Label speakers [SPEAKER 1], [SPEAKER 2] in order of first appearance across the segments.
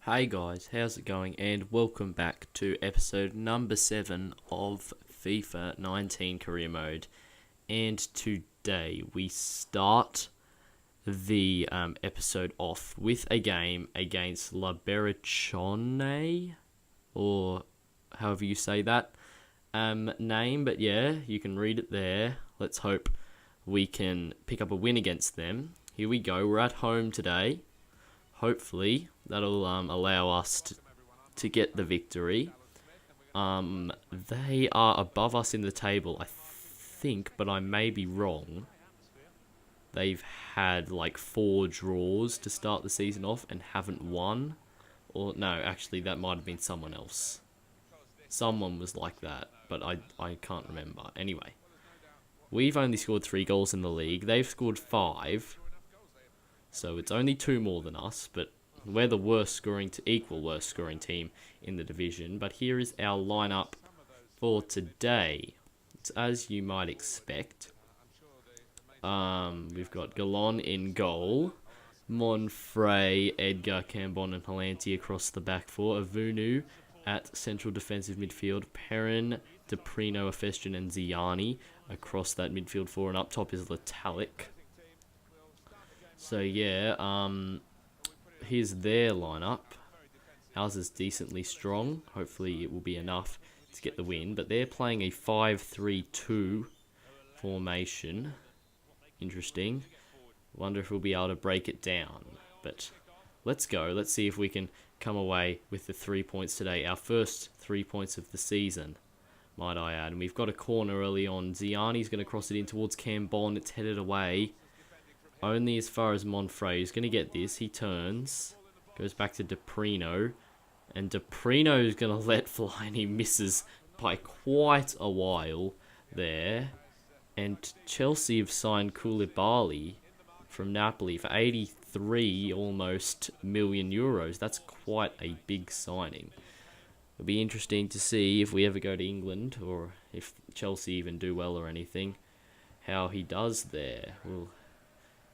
[SPEAKER 1] Hey guys, how's it going? And welcome back to episode number 7 of FIFA 19 Career Mode. And today we start the episode off with a game against Berrichonne, or however you say that name. But yeah, you can read it there. Let's hope we can pick up a win against them. Here we go, we're at home today. Hopefully, that'll allow us to get the victory. They are above us in the table, I think, but I may be wrong. They've had like 4 draws to start the season off and haven't won. Or no, actually, that might have been someone else. Someone was like that, but I can't remember. Anyway, we've only scored 3 goals in the league. They've scored 5. So it's only 2 more than us, but we're the equal worst scoring team in the division. But here is our lineup for today. It's as you might expect. We've got Galon in goal, Monfray, Edgar, Cambon and Palanti across the back four, Avunu at central defensive midfield, Perrin, Deprino, Afestian and Ziani across that midfield four, and up top is Letalic. So yeah, here's their lineup. Ours is decently strong. Hopefully it will be enough to get the win. But they're playing a 5-3-2 formation. Interesting. Wonder if we'll be able to break it down. But let's go. Let's see if we can come away with the 3 points today. Our first 3 points of the season, might I add. And we've got a corner early on. Ziani's going to cross it in towards Cambon. It's headed away. Only as far as Monfray. He's going to get this. He turns. Goes back to Deprino. And Deprino is going to let fly. And he misses by quite a while there. And Chelsea have signed Koulibaly from Napoli for 83 almost million euros. That's quite a big signing. It'll be interesting to see if we ever go to England. Or if Chelsea even do well or anything. How he does there. We'll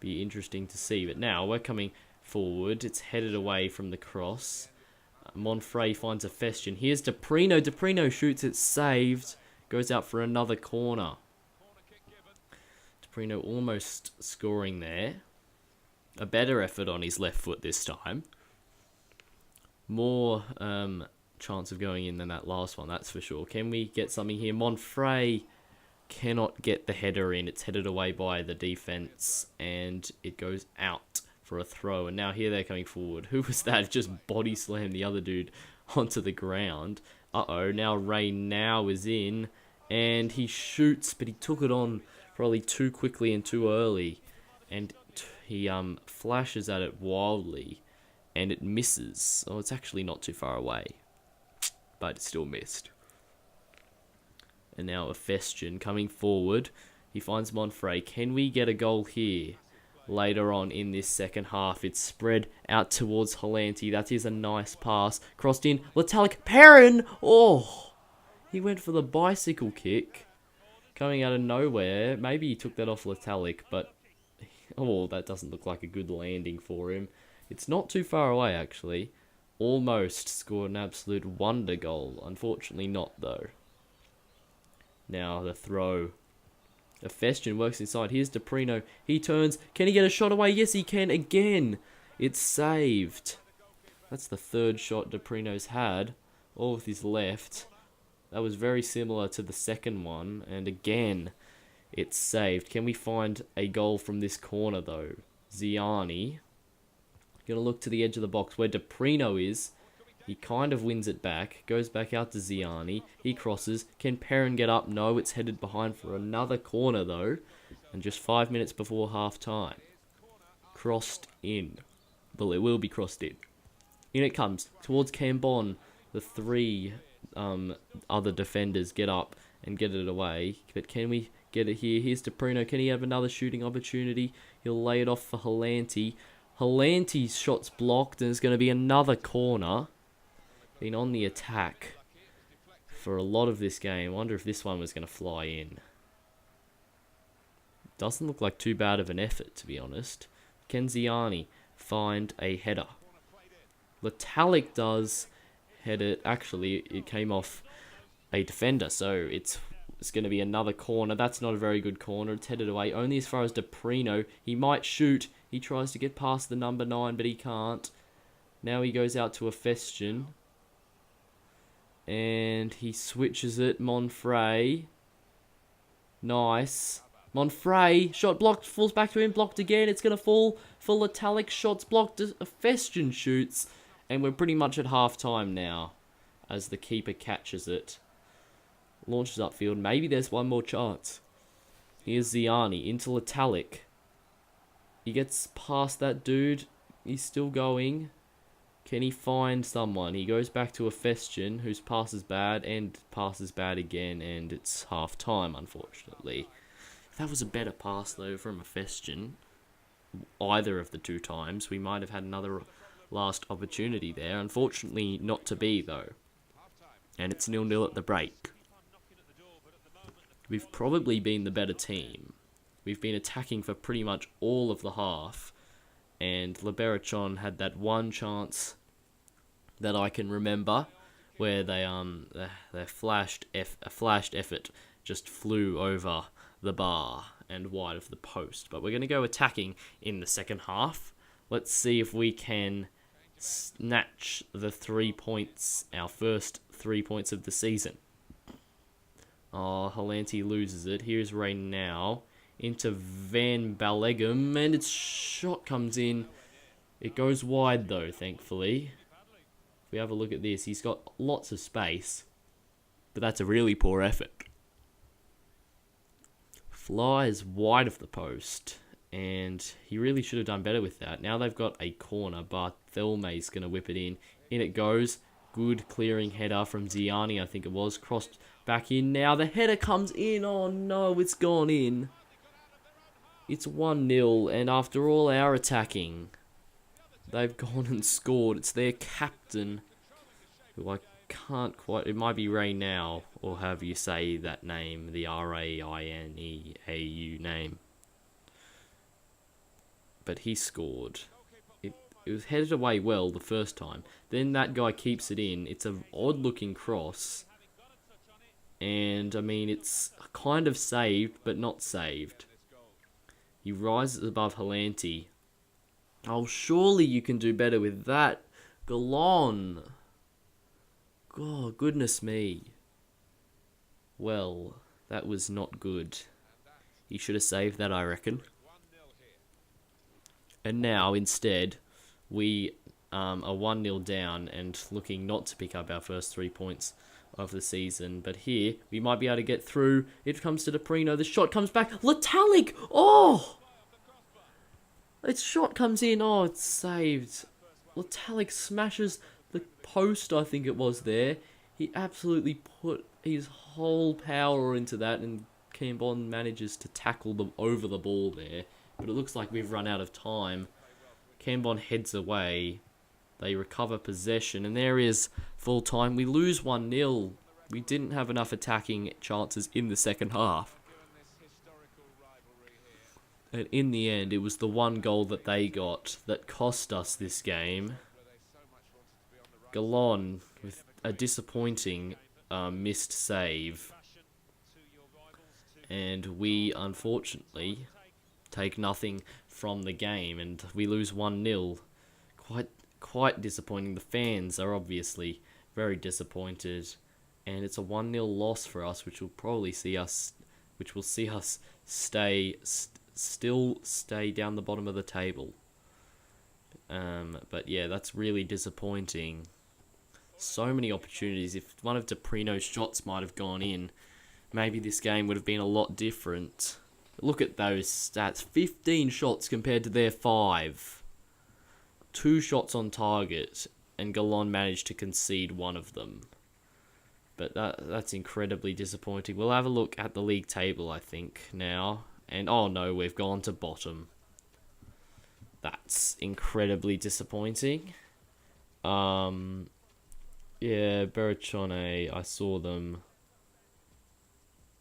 [SPEAKER 1] be interesting to see. But now we're coming forward. It's headed away from the cross. Monfray finds a Festian. Here's Deprino. Deprino shoots. It's saved. Goes out for another corner. Deprino almost scoring there. A better effort on his left foot this time. More chance of going in than that last one, that's for sure. Can we get something here? Monfray cannot get the header in. It's headed away by the defense and it goes out for a throw. And now here they're coming forward. Who was that? Just body slammed the other dude onto the ground. Uh-oh, now Ray now is in and he shoots, but he took it on probably too quickly and too early. And he flashes at it wildly and it misses. Oh, it's actually not too far away, but it still missed. And now a Festian coming forward. He finds Monfray. Can we get a goal here? Later on in this second half, it's spread out towards Holanti. That is a nice pass. Crossed in. Letalic. Perrin! Oh! He went for the bicycle kick. Coming out of nowhere. Maybe he took that off Letalic, but oh, that doesn't look like a good landing for him. It's not too far away, actually. Almost scored an absolute wonder goal. Unfortunately not, though. Now the throw. A Festian works inside. Here's Deprino. He turns. Can he get a shot away? Yes, he can again. It's saved. That's the third shot Deprino's had. All with his left. That was very similar to the second one. And again, it's saved. Can we find a goal from this corner, though? Ziani. Gonna look to the edge of the box where Deprino is. He kind of wins it back. Goes back out to Ziani. He crosses. Can Perrin get up? No, it's headed behind for another corner, though. And just 5 minutes before half-time. Crossed in. Well, it will be crossed in. In it comes. Towards Cambon. The 3 other defenders get up and get it away. But can we get it here? Here's Deprino. Can he have another shooting opportunity? He'll lay it off for Holanti. Holanti's shot's blocked and it's going to be another corner. Been on the attack for a lot of this game. I wonder if this one was going to fly in. Doesn't look like too bad of an effort, to be honest. Can Ziani find a header? Letalic does head it. Actually, it came off a defender, so it's going to be another corner. That's not a very good corner. It's headed away only as far as Deprino. He might shoot. He tries to get past the number 9, but he can't. Now he goes out to a Festian. And he switches it. Monfray. Nice. Monfray. Shot blocked. Falls back to him. Blocked again. It's going to fall. Full Italic. Shots blocked. A Festian shoots. And we're pretty much at half time now. As the keeper catches it. Launches upfield. Maybe there's one more chance. Here's Ziani into Italic. He gets past that dude. He's still going. Can he find someone? He goes back to a Festian, whose pass is bad, and passes bad again, and it's half time, unfortunately. If that was a better pass, though, from a Festian, either of the two times, we might have had another last opportunity there. Unfortunately, not to be, though. And it's 0-0 at the break. We've probably been the better team. We've been attacking for pretty much all of the half. And Berrichonne had that one chance that I can remember where their flashed effort just flew over the bar and wide of the post. But we're going to go attacking in the second half. Let's see if we can snatch the 3 points, our first 3 points of the season. Oh, Halanti loses it. Here's Ray now. Into Van Ballegum, and its shot comes in. It goes wide, though, thankfully. If we have a look at this, he's got lots of space. But that's a really poor effort. Flies wide of the post. And he really should have done better with that. Now they've got a corner, but Thelmay's going to whip it in. In it goes. Good clearing header from Ziani, I think it was. Crossed back in. Now the header comes in. Oh no, it's gone in. It's 1-0, and after all our attacking, they've gone and scored. It's their captain, who I can't quite... It might be Ray now, or however you say that name, the Raineau name. But he scored. It was headed away well the first time. Then that guy keeps it in. It's an odd-looking cross. And, I mean, it's kind of saved, but not saved. He rises above Halanti. Oh, surely you can do better with that. Galon. God, goodness me. Well, that was not good. He should have saved that, I reckon. And now, instead, we are 1-0 down and looking not to pick up our first 3 points of the season. But here, we might be able to get through. It comes to Deprino. The shot comes back. Letalic! Oh! Its shot comes in. Oh, it's saved. Letalic smashes the post, I think it was there. He absolutely put his whole power into that, and Cambon manages to tackle them over the ball there. But it looks like we've run out of time. Cambon heads away. They recover possession, and there is full time. We lose 1-0. We didn't have enough attacking chances in the second half. And in the end, it was the one goal that they got that cost us this game. Galon with a disappointing missed save. And we, unfortunately, take nothing from the game. And we lose 1-0. Quite disappointing. The fans are obviously very disappointed. And it's a 1-0 loss for us, which will probably see us still stay down the bottom of the table. But yeah, that's really disappointing. So many opportunities. If one of Deprino's shots might have gone in, maybe this game would have been a lot different. Look at those stats. 15 shots compared to their 5. 2 shots on target, and Galon managed to concede one of them. But that's incredibly disappointing. We'll have a look at the league table, I think, now. And, oh no, we've gone to bottom. That's incredibly disappointing. Yeah, Berrichonne, I saw them.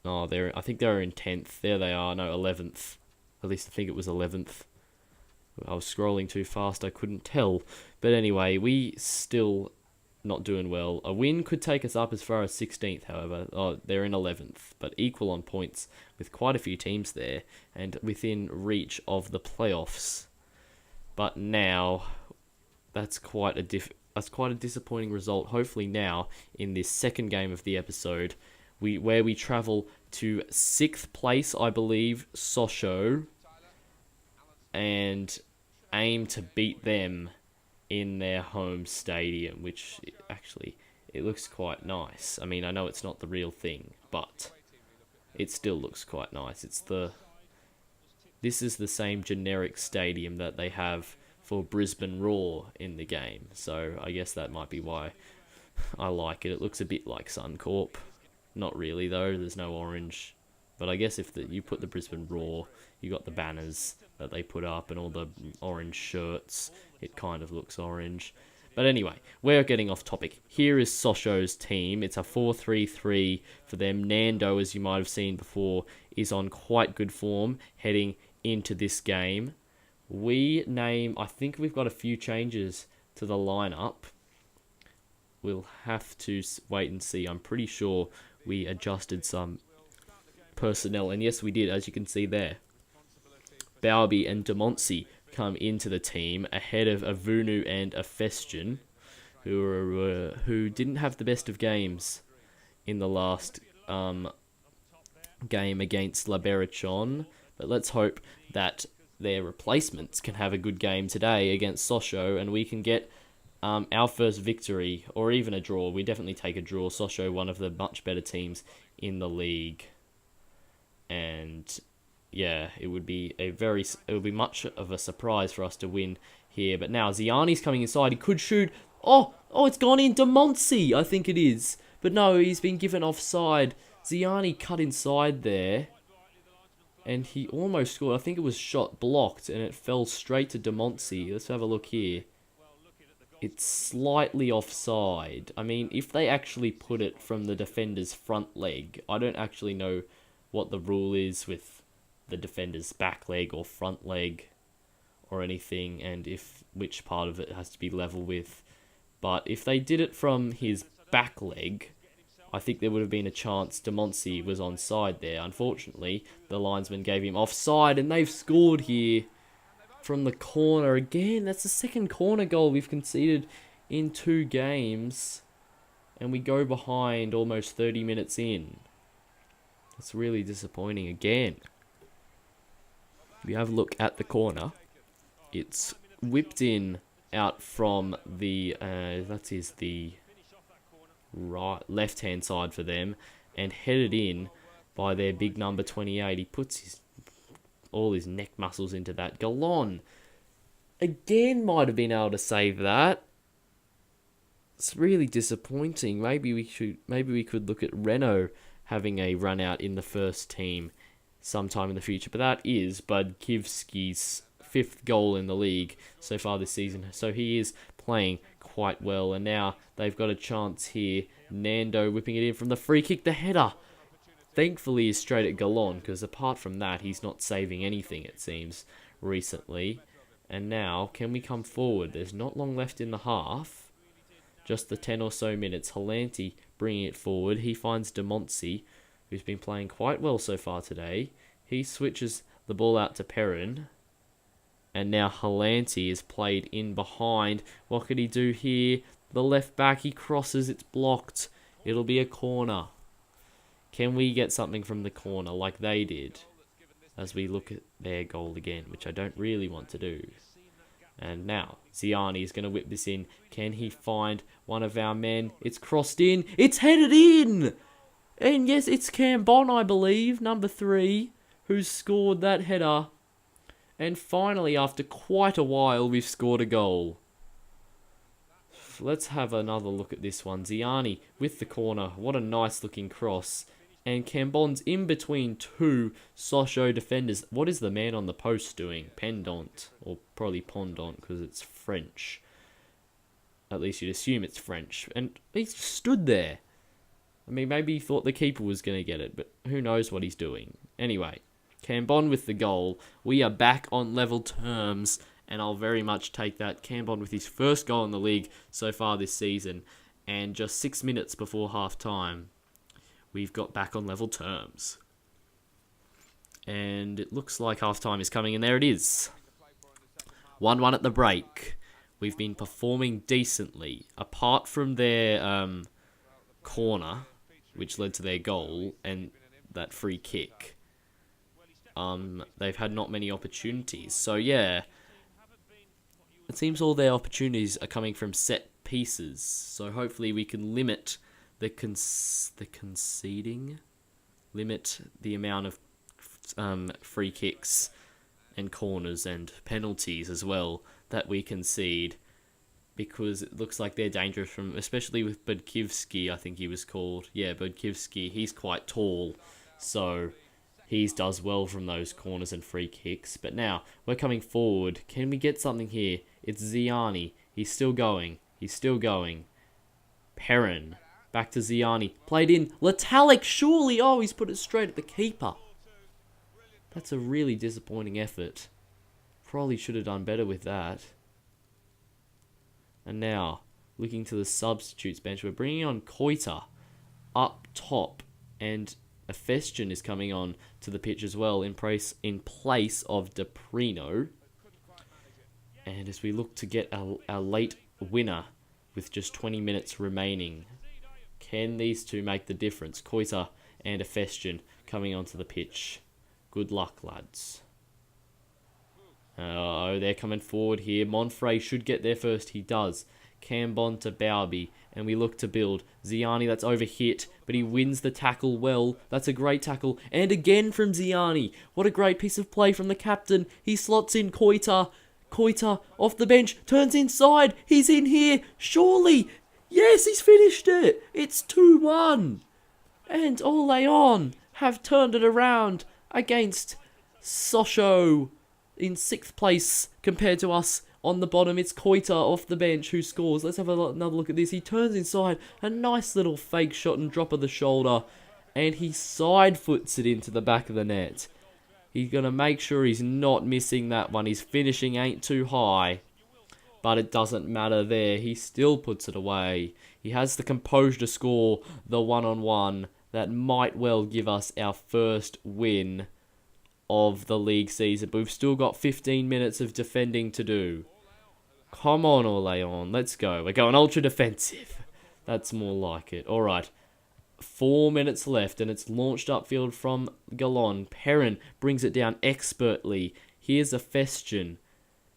[SPEAKER 1] Oh, I think they're in 10th. There they are. No, 11th. At least I think it was 11th. I was scrolling too fast, I couldn't tell. But anyway, we still not doing well. A win could take us up as far as 16th, however. Oh, they're in 11th, but equal on points with quite a few teams there and within reach of the playoffs. But now, that's quite a disappointing result. Hopefully now, in this second game of the episode, where we travel to 6th place, I believe, Sochaux, and aim to beat them in their home stadium, which actually, it looks quite nice. I mean, I know it's not the real thing, but it still looks quite nice. This is the same generic stadium that they have for Brisbane Roar in the game, so I guess that might be why I like it. It looks a bit like Suncorp. Not really though, there's no orange. But I guess if you put the Brisbane Roar, you got the banners that they put up and all the orange shirts, it kind of looks orange. But anyway, we're getting off topic. Here is Sochaux's team. It's a 4-3-3 for them. Nando, as you might have seen before, is on quite good form heading into this game. I think we've got a few changes to the lineup. We'll have to wait and see. I'm pretty sure we adjusted some personnel, and yes, we did, as you can see there. Bowby and Demonsi come into the team ahead of Avunu and Afestion, who didn't have the best of games in the last game against Berrichonne. But let's hope that their replacements can have a good game today against Sochaux, and we can get our first victory, or even a draw. We definitely take a draw. Sochaux, one of the much better teams in the league. And yeah, it would be much of a surprise for us to win here. But now Ziani's coming inside. He could shoot. Oh, it's gone in. Demonsi, I think it is. But no, he's been given offside. Ziani cut inside there, and he almost scored. I think it was shot blocked, and it fell straight to Demonsi. Let's have a look here. It's slightly offside. I mean, if they actually put it from the defender's front leg, I don't actually know what the rule is with the defender's back leg or front leg or anything, and which part of it has to be level with. But if they did it from his back leg, I think there would have been a chance Demonsi was onside there. Unfortunately, the linesman gave him offside, and they've scored here from the corner again. That's the second corner goal we've conceded in 2 games, and we go behind almost 30 minutes in. It's really disappointing again. We have a look at the corner. It's whipped in out from the the left-hand side for them, and headed in by their big number 28. He puts all his neck muscles into that. Galon again might have been able to save that. It's really disappointing. Maybe we could look at Renault having a run out in the first team sometime in the future. But that is Budkivski's 5th goal in the league so far this season. So he is playing quite well. And now they've got a chance here. Nando whipping it in from the free kick. The header, thankfully, is straight at Galon, because apart from that, he's not saving anything, it seems, recently. And now, can we come forward? There's not long left in the half. Just the 10 or so minutes. Halanti bringing it forward. He finds Demonsi, who's been playing quite well so far today. He switches the ball out to Perrin. And now Halanti is played in behind. What could he do here? The left back, he crosses. It's blocked. It'll be a corner. Can we get something from the corner like they did? As we look at their goal again, which I don't really want to do. And now, Ziani is going to whip this in. Can he find one of our men? It's crossed in. It's headed in! And yes, it's Cambon, I believe, number 3, who's scored that header. And finally, after quite a while, we've scored a goal. Let's have another look at this one. Ziani with the corner. What a nice looking cross. And Cambon's in between 2 Sochaux defenders. What is the man on the post doing? Pendant. Or probably Pendant, because it's French. At least you'd assume it's French. And he stood there. I mean, maybe he thought the keeper was going to get it, but who knows what he's doing. Anyway, Cambon with the goal. We are back on level terms and I'll very much take that. Cambon with his first goal in the league so far this season, and just 6 minutes before half-time, we've got back on level terms. And it looks like half-time is coming, and there it is. 1-1 at the break. We've been performing decently, apart from their corner, which led to their goal, and that free kick. They've had not many opportunities. So yeah, it seems all their opportunities are coming from set pieces. So hopefully we can limit the conceding, limit the amount of free kicks and corners and penalties as well that we concede, because it looks like they're dangerous from, especially with Berrichonne, I think he was called. Yeah, Berrichonne, he's quite tall, so he does well from those corners and free kicks. But now, we're coming forward. Can we get something here? It's Ziani. He's still going. Perrin. Back to Ziani. Played in. Letalic, surely. Oh, he's put it straight at the keeper. That's a really disappointing effort. Probably should have done better with that. And now, looking to the substitutes bench, we're bringing on Koita up top, and Efestian is coming on to the pitch as well in place of Deprino. And as we look to get a late winner with just 20 minutes remaining, can these two make the difference? Koita and Efestian coming onto the pitch. Good luck, lads. Oh, they're coming forward here. Monfrey should get there first. He does. Cambon to Bowby. And we look to build. Ziani, that's overhit. But he wins the tackle well. That's a great tackle. And again from Ziani. What a great piece of play from the captain. He slots in Koita. Koita off the bench. Turns inside. He's in here. Surely. Yes, he's finished it. It's 2-1. And Orléans have turned it around against Sochaux in 6th place compared to us on the bottom. It's Koita off the bench who scores. Let's have another look at this. He turns inside, a nice little fake shot and drop of the shoulder, and he side foots it into the back of the net. He's going to make sure he's not missing that one. His finishing ain't too high, but it doesn't matter there. He still puts it away. He has the composure to score the one-on-one that might well give us our first win of the league season. But we've still got 15 minutes of defending to do. Come on, Orléans. Let's go. We're going ultra defensive. That's more like it. Alright. 4 minutes left, and it's launched upfield from Gallon. Perrin brings it down expertly. Here's Efestian.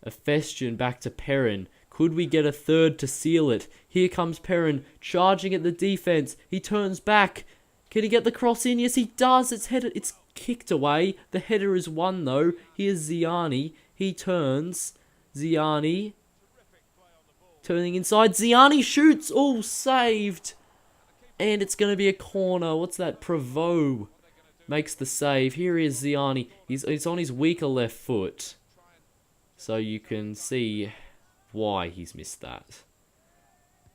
[SPEAKER 1] Efestian back to Perrin. Could we get a third to seal it? Here comes Perrin, charging at the defense. He turns back. Can he get the cross in? Yes, he does. It's headed. It's kicked away. The header is won, though. Here's Ziani. He turns. Ziani. Turning inside. Ziani shoots. Oh, saved. And it's going to be a corner. What's that? Prevost makes the save. Here is Ziani. He's on his weaker left foot. So you can see why he's missed that.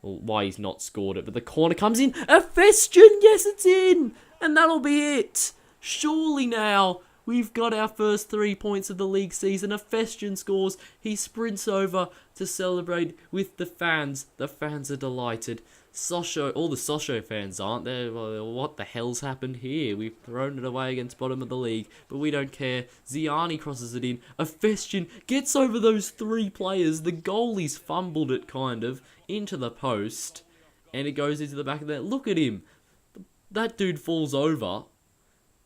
[SPEAKER 1] Well, why he's not scored it. But the corner comes in. Efestian! Yes, it's in! And that'll be it. Surely now we've got our first 3 points of the league season. Efestian scores. He sprints over to celebrate with the fans. The fans are delighted. Sochaux, all the Sochaux fans aren't there. Well, what the hell's happened here? We've thrown it away against bottom of the league, but we don't care. Ziani crosses it in. Efestian gets over those 3 players. The goalie's fumbled it, kind of, into the post, and it goes into the back of the net. Look at him. That dude falls over,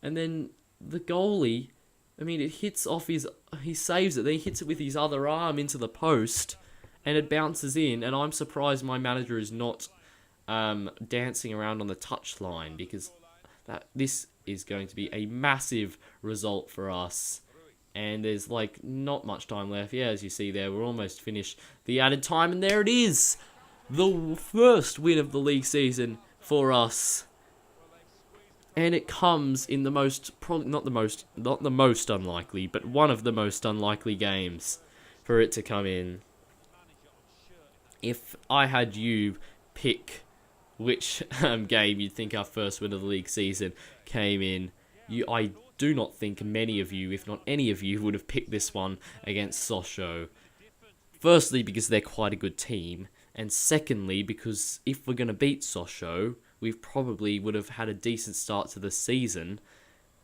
[SPEAKER 1] and then the goalie, I mean, it hits off he saves it, then he hits it with his other arm into the post, and it bounces in, and I'm surprised my manager is not dancing around on the touchline, because this is going to be a massive result for us. And there's like not much time left. Yeah, as you see there, we're almost finished the added time, and there it is, the first win of the league season for us. And it comes in the most, probably not the most unlikely, but one of the most unlikely games for it to come in. If I had you pick which game you'd think our first win of the league season came in, I do not think many of you, if not any of you, would have picked this one against Sochaux. Firstly, because they're quite a good team, and secondly, because if we're going to beat Sochaux, we probably would have had a decent start to the season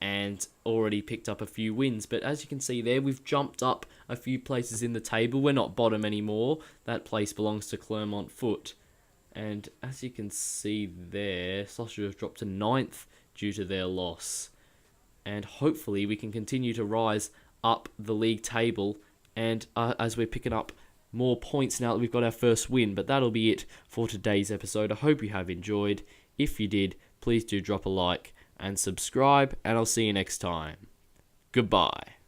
[SPEAKER 1] and already picked up a few wins. But as you can see there, we've jumped up a few places in the table. We're not bottom anymore. That place belongs to Clermont Foot. And as you can see there, Sochaux have dropped to 9th due to their loss. And hopefully we can continue to rise up the league table, and as we're picking up more points now that we've got our first win. But that'll be it for today's episode. I hope you have enjoyed. If you did, please do drop a like and subscribe, and I'll see you next time. Goodbye.